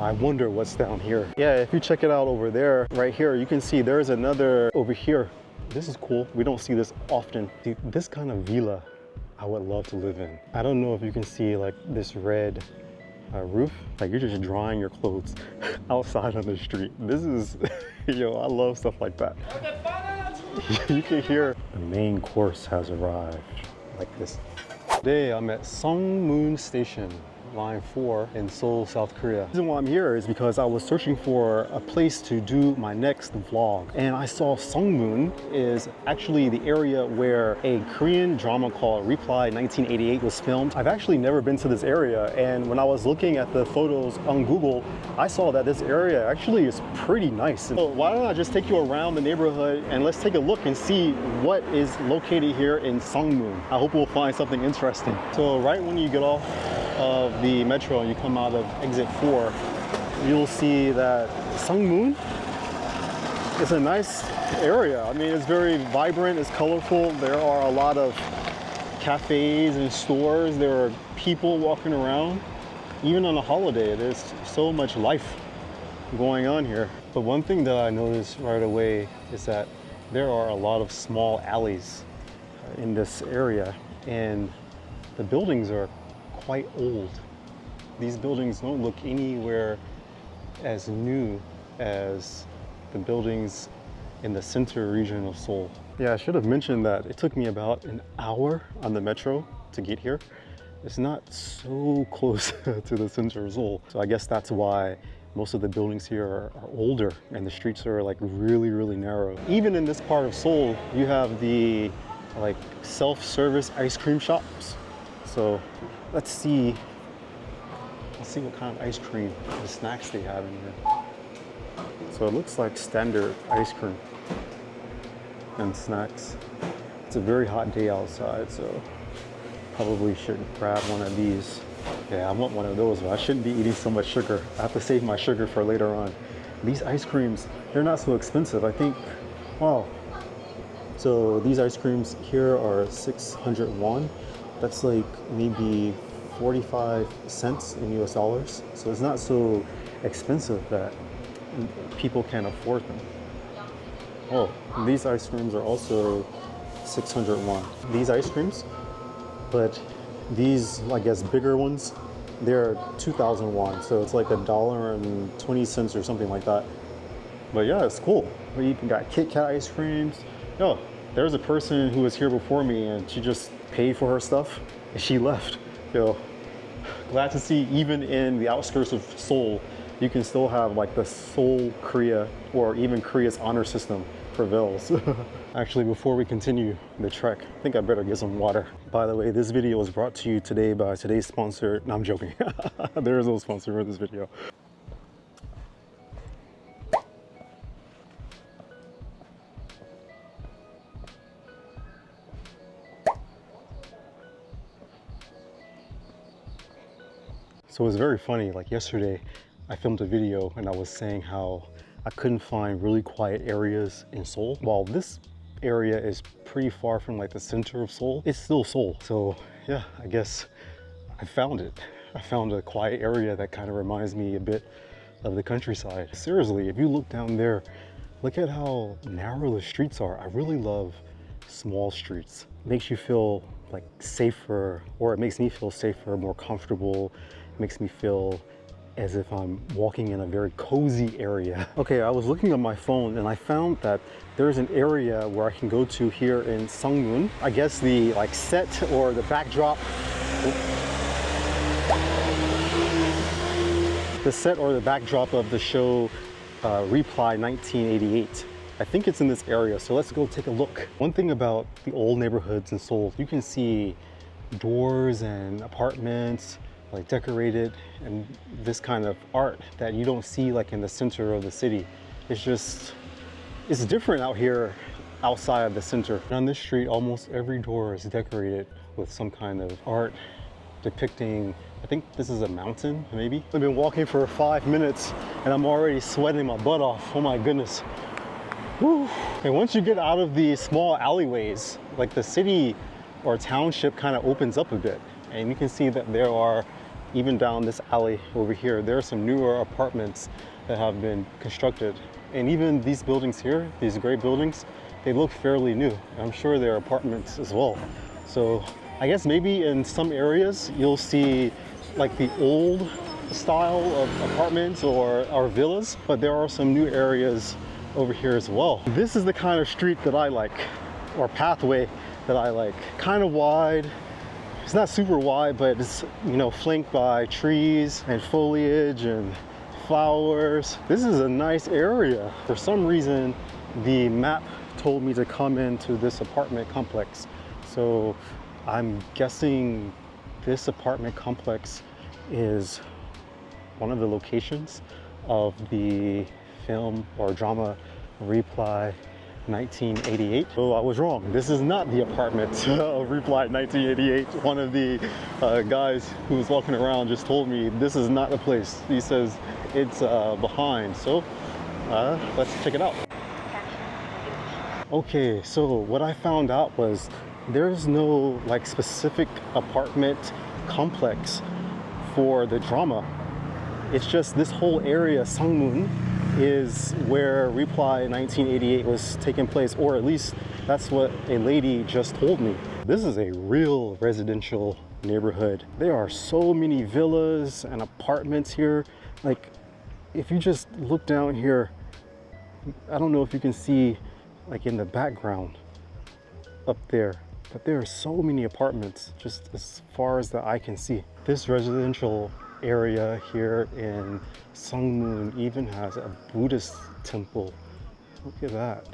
I wonder what's down here. Yeah, if you check it out over there, right here, you can see there's another over here. This is cool. We don't see this often. See, this kind of villa, I would love to live in. I don't know if you can see like this red roof. Like you're just drying your clothes outside on the street. This is, yo, I love stuff like that. You can hear the main course has arrived like this. Today I'm at Ssangmun Station, Line 4 in Seoul, South Korea. The reason why I'm here is because I was searching for a place to do my next vlog, and I saw Ssangmun is actually the area where a Korean drama called Reply 1988 was filmed. I've actually never been to this area, and when I was looking at the photos on Google, I saw that this area actually is pretty nice. So why don't I just take you around the neighborhood and let's take a look and see what is located here in Ssangmun. I hope we'll find something interesting. So right when you get off of the metro and you come out of exit 4, you'll see that Ssangmun is a nice area. I mean, it's very vibrant, it's colorful. There are a lot of cafes and stores. There are people walking around. Even on a holiday, there's so much life going on here. But one thing that I noticed right away is that there are a lot of small alleys in this area, and the buildings are quite old. These buildings don't look anywhere as new as the buildings in the center region of Seoul. Yeah, I should have mentioned that it took me about an hour on the metro to get here. It's not so close to the center of Seoul. So I guess that's why most of the buildings here are older and the streets are like really narrow. Even in this part of Seoul, you have the like self-service ice cream shops. So let's see what kind of ice cream and snacks they have in here. So it looks like standard ice cream and snacks. It's a very hot day outside, so probably should grab one of these. Yeah, I want one of those, but I shouldn't be eating so much sugar. I have to save my sugar for later on. These ice creams, they're not so expensive. I think, wow. So these ice creams here are 600 won. That's like maybe 45 cents in US dollars. So it's not so expensive that people can't afford them. Oh, these ice creams are also 600 won. These ice creams, but these, I guess, bigger ones, they're 2,000 won. So it's like $1.20 or something like that. But yeah, it's cool. We even got Kit Kat ice creams. Oh, there's a person who was here before me and she just paid for her stuff and she left. Yo, glad to see even in the outskirts of Seoul, you can still have like the Seoul Korea or even Korea's honor system prevails. Actually, before we continue the trek, I think I better get some water. By the way, this video was brought to you today by today's sponsor. No, I'm joking. There is no sponsor for this video. So it was very funny, like yesterday I filmed a video and I was saying how I couldn't find really quiet areas in Seoul. While this area is pretty far from like the center of Seoul, it's still Seoul. So yeah, I guess I found it. I found a quiet area that kind of reminds me a bit of the countryside. Seriously, if you look down there, look at how narrow the streets are. I really love small streets. It makes you feel like safer, or it makes me feel safer, more comfortable. It makes me feel as if I'm walking in a very cozy area. Okay, I was looking on my phone and I found that there's an area where I can go to here in Ssangmun. I guess the like set or the backdrop, of the show Reply 1988. I think it's in this area, so let's go take a look. One thing about the old neighborhoods in Seoul, you can see doors and apartments like decorated and this kind of art that you don't see like in the center of the city. It's different out here outside of the center. On this street, almost every door is decorated with some kind of art depicting, I think this is a mountain, maybe. I've been walking for 5 minutes and I'm already sweating my butt off. Oh my goodness. Whew. And once you get out of the small alleyways, like the city or township kind of opens up a bit. And you can see that there are even down this alley over here, there are some newer apartments that have been constructed. And even these buildings here, these gray buildings, they look fairly new. I'm sure they're apartments as well. So I guess maybe in some areas you'll see like the old style of apartments or villas, but there are some new areas over here as well. This is the kind of street that I like, or pathway that I like. Kind of wide. It's not super wide, but it's, you know, flanked by trees and foliage and flowers. This is a nice area. For some reason, the map told me to come into this apartment complex. So I'm guessing this apartment complex is one of the locations of the film or drama Reply 1988. Oh, I was wrong. This is not the apartment of Reply 1988. One of the guys who was walking around just told me this is not the place. He says it's behind. So let's check it out. Okay, so what I found out was there's no like specific apartment complex for the drama. It's just this whole area, Ssangmun, is where Reply 1988 was taking place, or at least that's what a lady just told me. This is a real residential neighborhood. There are so many villas and apartments here. Like, if you just look down here, I don't know if you can see like in the background up there, but there are so many apartments just as far as the eye can see. This residential area here in Ssangmun even has a Buddhist temple. Look at that.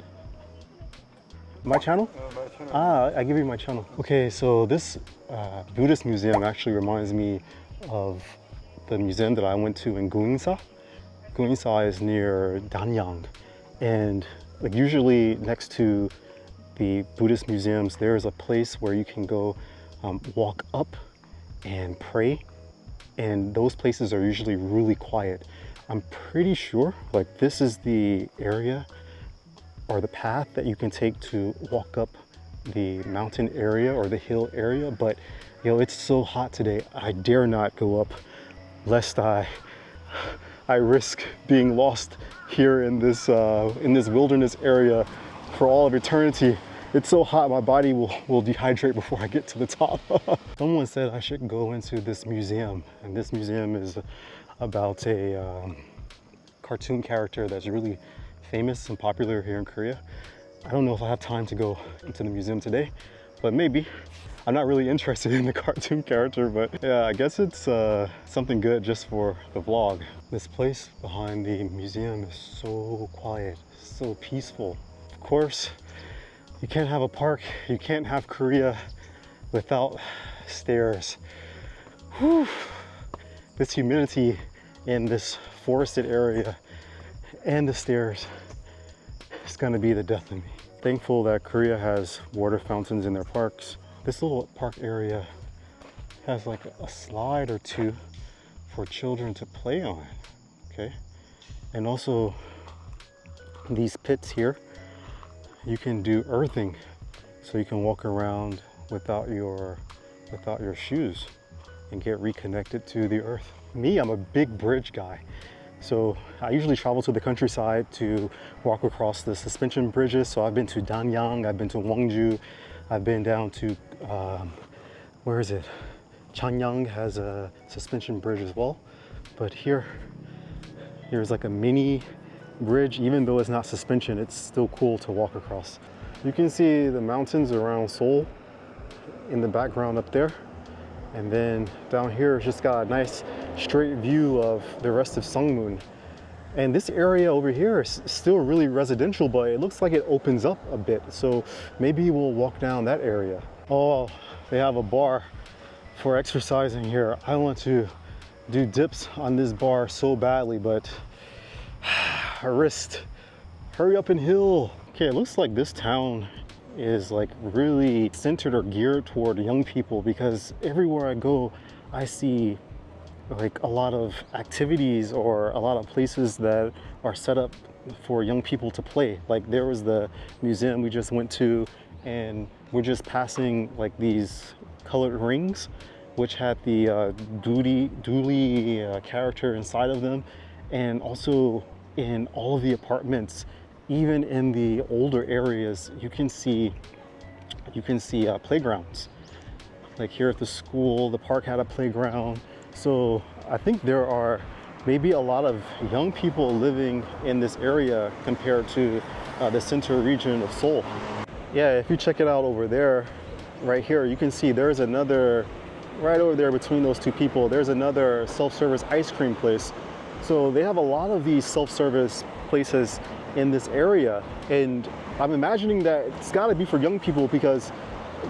My channel? My channel. Ah, I give you my channel. Okay, so this Buddhist museum actually reminds me of the museum that I went to in Gungsa. Gungsa is near Danyang, and like usually next to the Buddhist museums, there is a place where you can go walk up and pray. And those places are usually really quiet. I'm pretty sure like this is the area or the path that you can take to walk up the mountain area or the hill area. But you know, it's so hot today, I dare not go up lest I risk being lost here in this wilderness area for all of eternity. It's so hot, my body will dehydrate before I get to the top. Someone said I should go into this museum, and this museum is about a cartoon character that's really famous and popular here in Korea. I don't know if I have time to go into the museum today, but maybe. I'm not really interested in the cartoon character, but yeah, I guess it's something good just for the vlog. This place behind the museum is so quiet, so peaceful. Of course, you can't have a park, you can't have Korea without stairs. Whew. This humidity in this forested area and the stairs is gonna be the death of me. Thankful that Korea has water fountains in their parks. This little park area has like a slide or two for children to play on, okay? And also these pits here, you can do earthing, so you can walk around without your shoes and get reconnected to the earth. Me, I'm a big bridge guy, so I usually travel to the countryside to walk across the suspension bridges. So I've been to Danyang, I've been to Gwangju, I've been down to where is it? Chanyang has a suspension bridge as well, but here's like a mini bridge. Even though it's not suspension, it's still cool to walk across. You can see the mountains around Seoul in the background up there, and then down here it's just got a nice straight view of the rest of Ssangmun. And this area over here is still really residential, but it looks like it opens up a bit, so maybe we'll walk down that area. Oh, they have a bar for exercising here. I want to do dips on this bar so badly, but wrist, hurry up and heal. Okay, it looks like this town is like really centered or geared toward young people, because everywhere I go I see like a lot of activities or a lot of places that are set up for young people to play. Like there was the museum we just went to, and we're just passing like these colored rings, which had the dooley character inside of them. And also in all of the apartments, even in the older areas, you can see playgrounds. Like here at the school, the park had a playground. So I think there are maybe a lot of young people living in this area compared to the center region of Seoul. Yeah, if you check it out over there, right here, you can see there's another, right over there between those two people, there's another self-service ice cream place. So they have a lot of these self-service places in this area. And I'm imagining that it's gotta be for young people because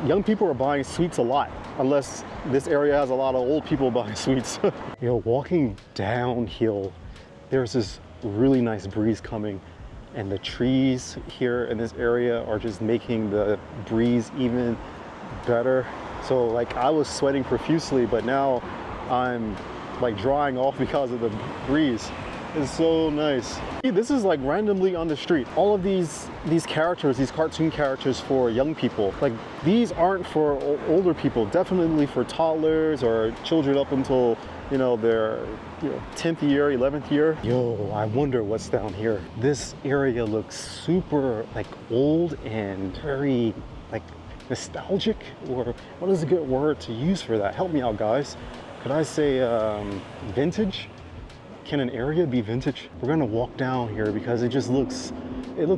young people are buying sweets a lot, unless this area has a lot of old people buying sweets. You know, walking downhill, there's this really nice breeze coming, and the trees here in this area are just making the breeze even better. So like I was sweating profusely, but now I'm like drying off because of the breeze. It's so nice. This is like randomly on the street. All of these characters, these cartoon characters for young people, like these aren't for older people, definitely for toddlers or children up until, you know, their 10th year, 11th year. Yo, I wonder what's down here. This area looks super like old and very like nostalgic, or what is a good word to use for that? Help me out, guys. Could I say vintage? Can an area be vintage? We're gonna walk down here because it looks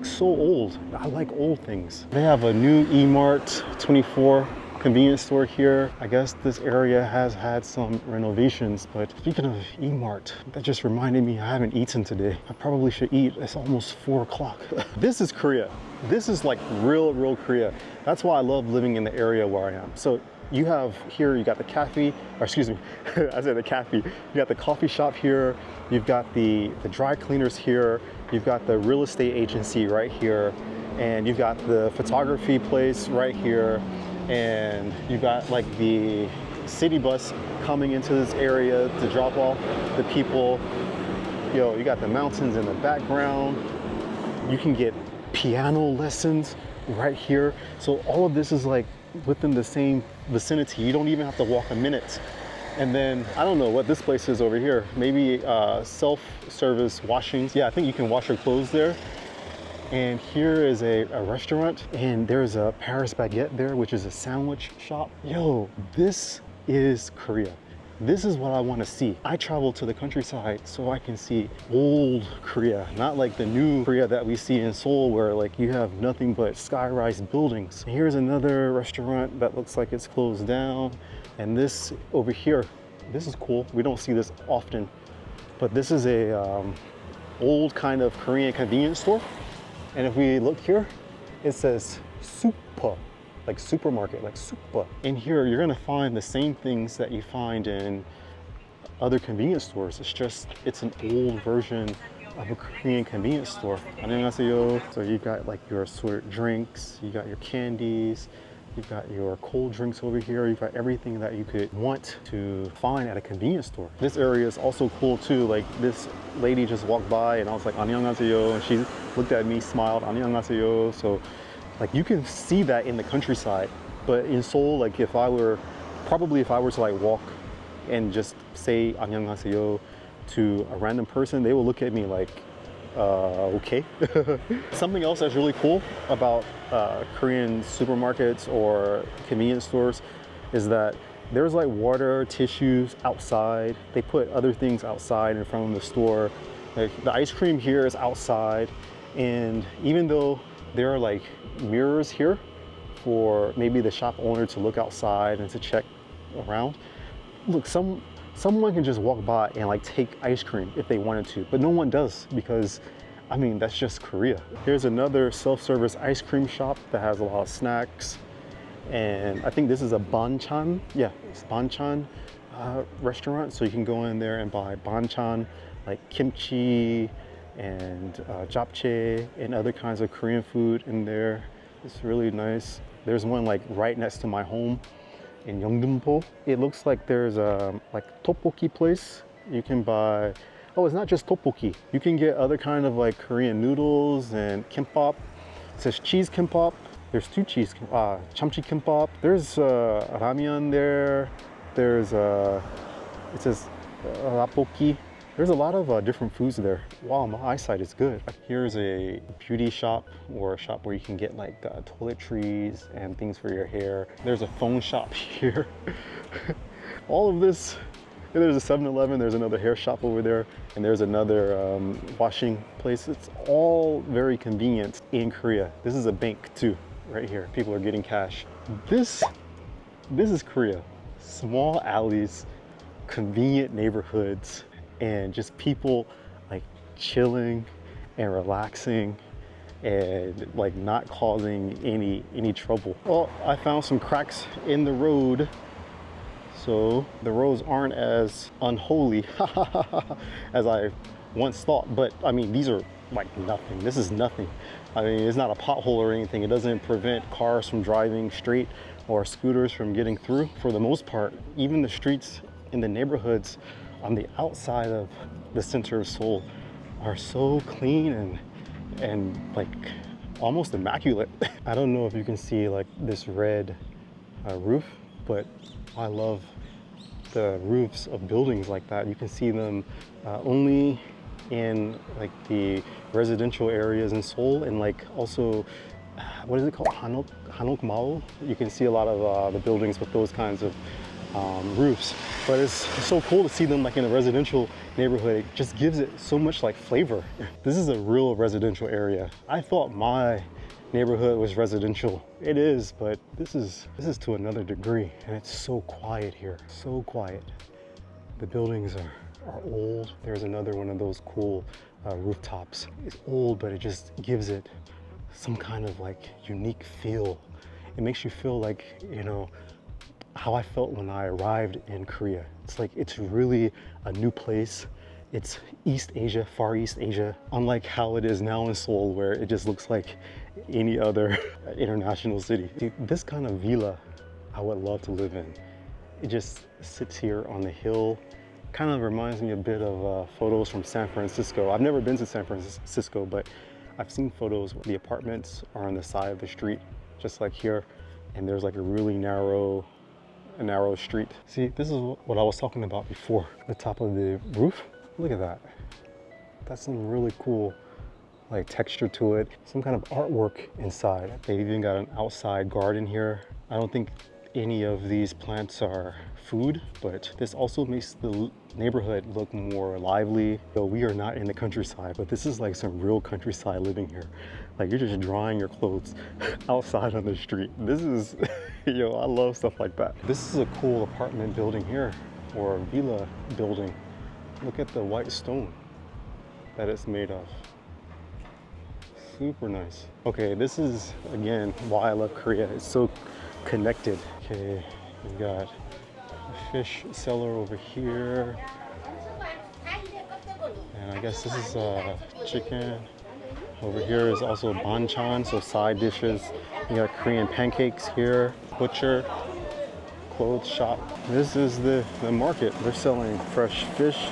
so old. I like old things. They have a new E-Mart 24 convenience store here. I guess this area has had some renovations, but speaking of E-Mart, that just reminded me I haven't eaten today. I probably should eat. It's almost 4 o'clock. This is Korea. This is like real Korea. That's why I love living in the area where I am. So you have here, you got the cafe, or excuse me, I said the cafe. You got the coffee shop here. You've got the dry cleaners here. You've got the real estate agency right here. And you've got the photography place right here. And you've got like the city bus coming into this area to drop off the people. Yo, you got the mountains in the background. You can get piano lessons right here. So all of this is like within the same vicinity. You don't even have to walk a minute. And then I don't know what this place is over here. Maybe self-service washing. Yeah, I think you can wash your clothes there. And here is a restaurant, and there's a Paris baguette there, which is a sandwich shop. Yo, this is Korea. This is what I want to see. I travel to the countryside so I can see old Korea, not like the new Korea that we see in Seoul, where like you have nothing but sky-rise buildings. Here's another restaurant that looks like it's closed down. And this over here, this is cool. We don't see this often, but this is a old kind of Korean convenience store. And if we look here, it says super, like supermarket, like super. In here, you're gonna find the same things that you find in other convenience stores. It's just, it's an old version of a Korean convenience store. 안녕하세요. So you got like your assorted drinks, you got your candies, you've got your cold drinks over here, you've got everything that you could want to find at a convenience store. This area is also cool too. Like this lady just walked by and I was like, 안녕하세요, and she looked at me, smiled, 안녕하세요. So like you can see that in the countryside, but in Seoul, like if I were to like walk and just say 안녕하세요 to a random person, they will look at me like, okay. Something else that's really cool about Korean supermarkets or convenience stores is that there's like water, tissues outside. They put other things outside in front of the store. Like the ice cream here is outside. And even though there are like mirrors here for maybe the shop owner to look outside and to check around, look, someone can just walk by and like take ice cream if they wanted to, but no one does because, I mean, that's just Korea. Here's another self-service ice cream shop that has a lot of snacks. And I think this is a banchan. Yeah, it's banchan restaurant. So you can go in there and buy banchan, like kimchi and japchae and other kinds of Korean food in there. It's really nice. There's one like right next to my home in Yeongdeunpo. It looks like there's a like tteokbokki place. You can buy, oh, it's not just tteokbokki. You can get other kind of like Korean noodles and kimbap. It says cheese kimbap. There's two cheese, chamchi kimbap. There's ramyeon there. There's it says rapoki. There's a lot of different foods there. Wow, my eyesight is good. Here's a beauty shop, or a shop where you can get like toiletries and things for your hair. There's a phone shop here. All of this. And there's a 7-Eleven, there's another hair shop over there, and there's another washing place. It's all very convenient in Korea. This is a bank too, right here. People are getting cash. This is Korea. Small alleys, convenient neighborhoods, and just people like chilling and relaxing and like not causing any trouble. Well, I found some cracks in the road. So the roads aren't as unholy as I once thought, but I mean, these are like nothing. This is nothing. I mean, it's not a pothole or anything. It doesn't prevent cars from driving straight or scooters from getting through. For the most part, even the streets in the neighborhoods on the outside of the center of Seoul are so clean and like almost immaculate. I don't know if you can see like this red roof, but I love the roofs of buildings like that. You can see them only in like the residential areas in Seoul, and like also, what is it called? Hanok Mall. You can see a lot of the buildings with those kinds of roofs. But it's so cool to see them like in a residential neighborhood. It just gives it so much like flavor. This is a real residential area. I thought my neighborhood was residential. It is, but this is to another degree, and it's so quiet here, so quiet. The buildings are old. There's another one of those cool rooftops. It's old, but it just gives it some kind of like unique feel. It makes you feel like, you know, how I felt when I arrived in Korea. It's like, it's really a new place. It's East Asia, Far East Asia, unlike how it is now in Seoul, where it just looks like any other international city. Dude, this kind of villa, I would love to live in. It just sits here on the hill. Kind of reminds me a bit of photos from San Francisco. I've never been to San Francisco, but I've seen photos where the apartments are on the side of the street, just like here, and there's like a really narrow street. See, this is what I was talking about before. The top of the roof. Look at that. That's some really cool like texture to it. Some kind of artwork inside. They even got an outside garden here. I don't think any of these plants are food, but this also makes the neighborhood look more lively. So we are not in the countryside, but this is like some real countryside living here. Like you're just drying your clothes outside on the street. This is, yo, I love stuff like that. This is a cool apartment building here, or a villa building. Look at the white stone that it's made of. Super nice. Okay, this is, again, why I love Korea. It's so connected. Okay, we've got a fish cellar over here. And I guess this is chicken. Over here is also banchan, so side dishes. You got Korean pancakes here. Butcher, clothes shop. This is the market. They're selling fresh fish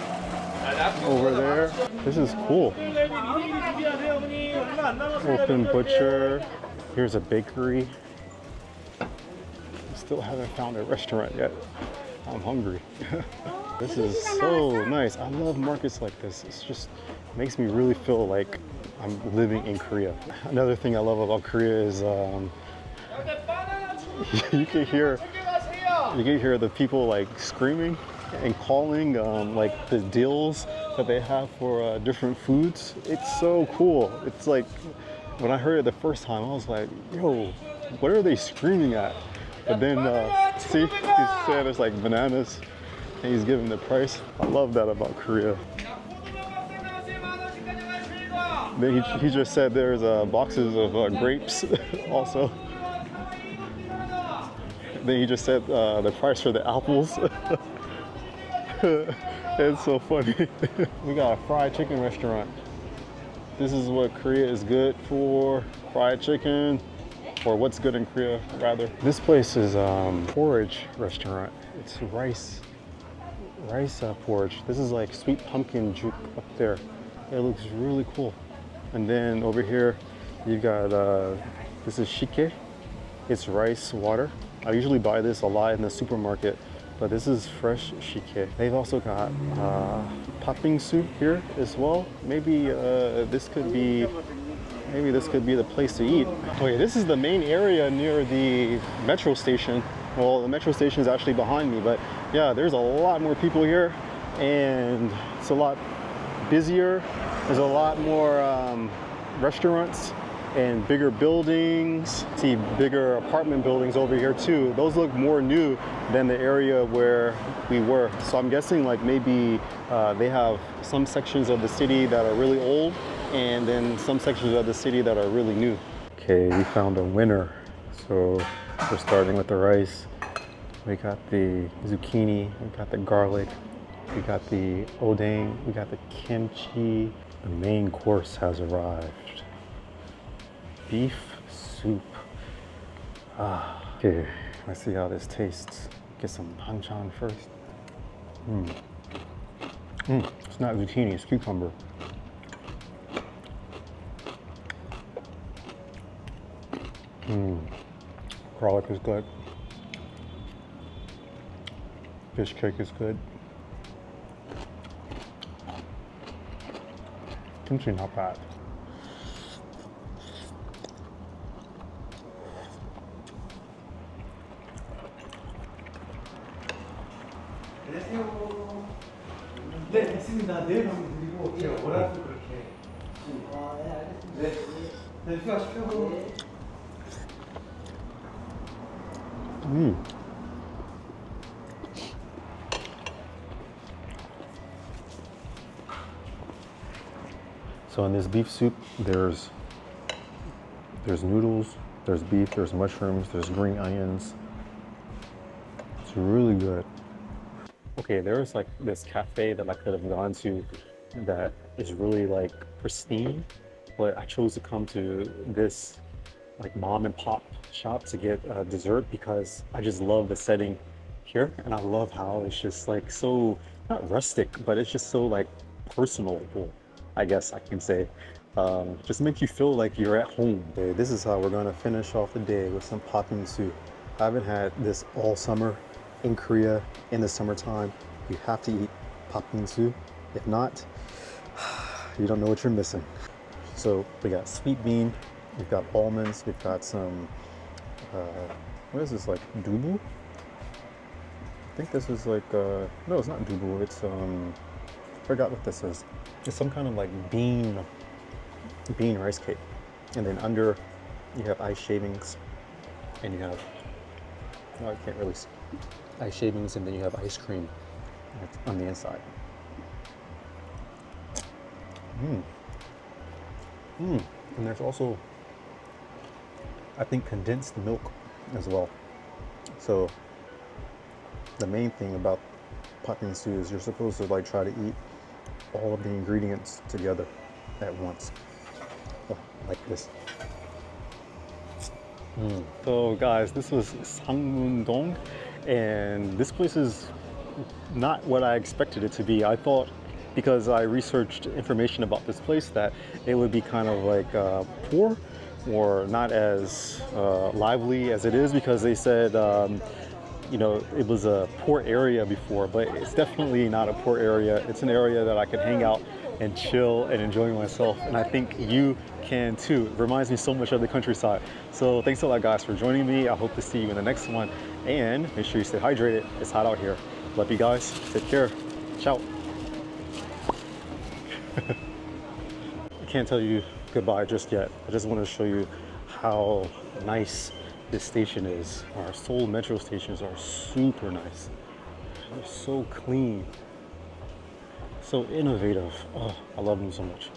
over there. This is cool. Open butcher. Here's a bakery. Still haven't found a restaurant yet. I'm hungry. This is so nice. I love markets like this. It's just makes me really feel like I'm living in Korea. Another thing I love about Korea is you can hear the people like screaming and calling like the deals that they have for different foods. It's so cool. It's like, when I heard it the first time, I was like, yo, what are they screaming at? But then, see, he said it's like bananas, and he's giving the price. I love that about Korea. Then he just said there's boxes of grapes also. Then he just said the price for the apples. It's so funny. We got a fried chicken restaurant. This is what Korea is good for, fried chicken, or what's good in Korea, rather. This place is porridge restaurant. It's rice porridge. This is like sweet pumpkin juk up there. It looks really cool. And then over here, you got, this is shike. It's rice water. I usually buy this a lot in the supermarket but this is fresh shike. They've also got popping soup here as well. Maybe this could be the place to eat. Okay, this is the main area near the metro station. Well, the metro station is actually behind me, but yeah, there's a lot more people here and it's a lot busier. There's a lot more restaurants and bigger buildings. See bigger apartment buildings over here too. Those look more new than the area where we were. So I'm guessing like maybe they have some sections of the city that are really old and then some sections of the city that are really new. Okay, we found a winner. So we're starting with the rice. We got the zucchini, we got the garlic, we got the odang, we got the kimchi. The main course has arrived. Beef soup. Okay, let's see how this tastes. Get some banchan first. It's not zucchini, it's cucumber. Garlic is good. Fish cake is good. Kimchi not bad. 네, 됐습니다. 내일 가면 드리고 제가 뭐라도 그렇게. 네, 알겠습니다. 네, 수고하십시오. So in this beef soup, there's noodles, there's beef, there's mushrooms, there's green onions. It's really good. Okay, there's like this cafe that I could have gone to that is really like pristine, but I chose to come to this like mom and pop shop to get dessert because I just love the setting here and I love how it's just like so, not rustic, but it's just so like personable, I guess I can say. Just makes you feel like you're at home. Okay, this is how we're gonna finish off the day with some popping soup. I haven't had this all summer. In Korea, in the summertime, you have to eat popping soup. If not, you don't know what you're missing. So we got sweet bean, we've got almonds, we've got some, what is this, like dubu? I think this is like, no, it's not dubu, it's, forgot what this is. It's some kind of like bean rice cake. And then under, you have ice shavings, and you have, no, I can't really see. Ice shavings, and then you have ice cream on the inside. And there's also, I think, condensed milk as well. So the main thing about popping soup is you're supposed to like try to eat all of the ingredients together at once, like this. So guys, this was Ssangmun-dong, and this place is not what I expected it to be. I thought, because I researched information about this place, that it would be kind of like poor or not as lively as it is, because they said you know, it was a poor area before, but it's definitely not a poor area. It's an area that I can hang out and chill and enjoy myself, and I think you can too. It reminds me so much of the countryside. So thanks a lot guys for joining me. I hope to see you in the next one, and make sure you stay hydrated. It's hot out here. Love you guys. Take care. Ciao. I can't tell you goodbye just yet. I just want to show you how nice this station is. Our Seoul metro stations are super nice. They're so clean, so innovative. Oh, I love them so much.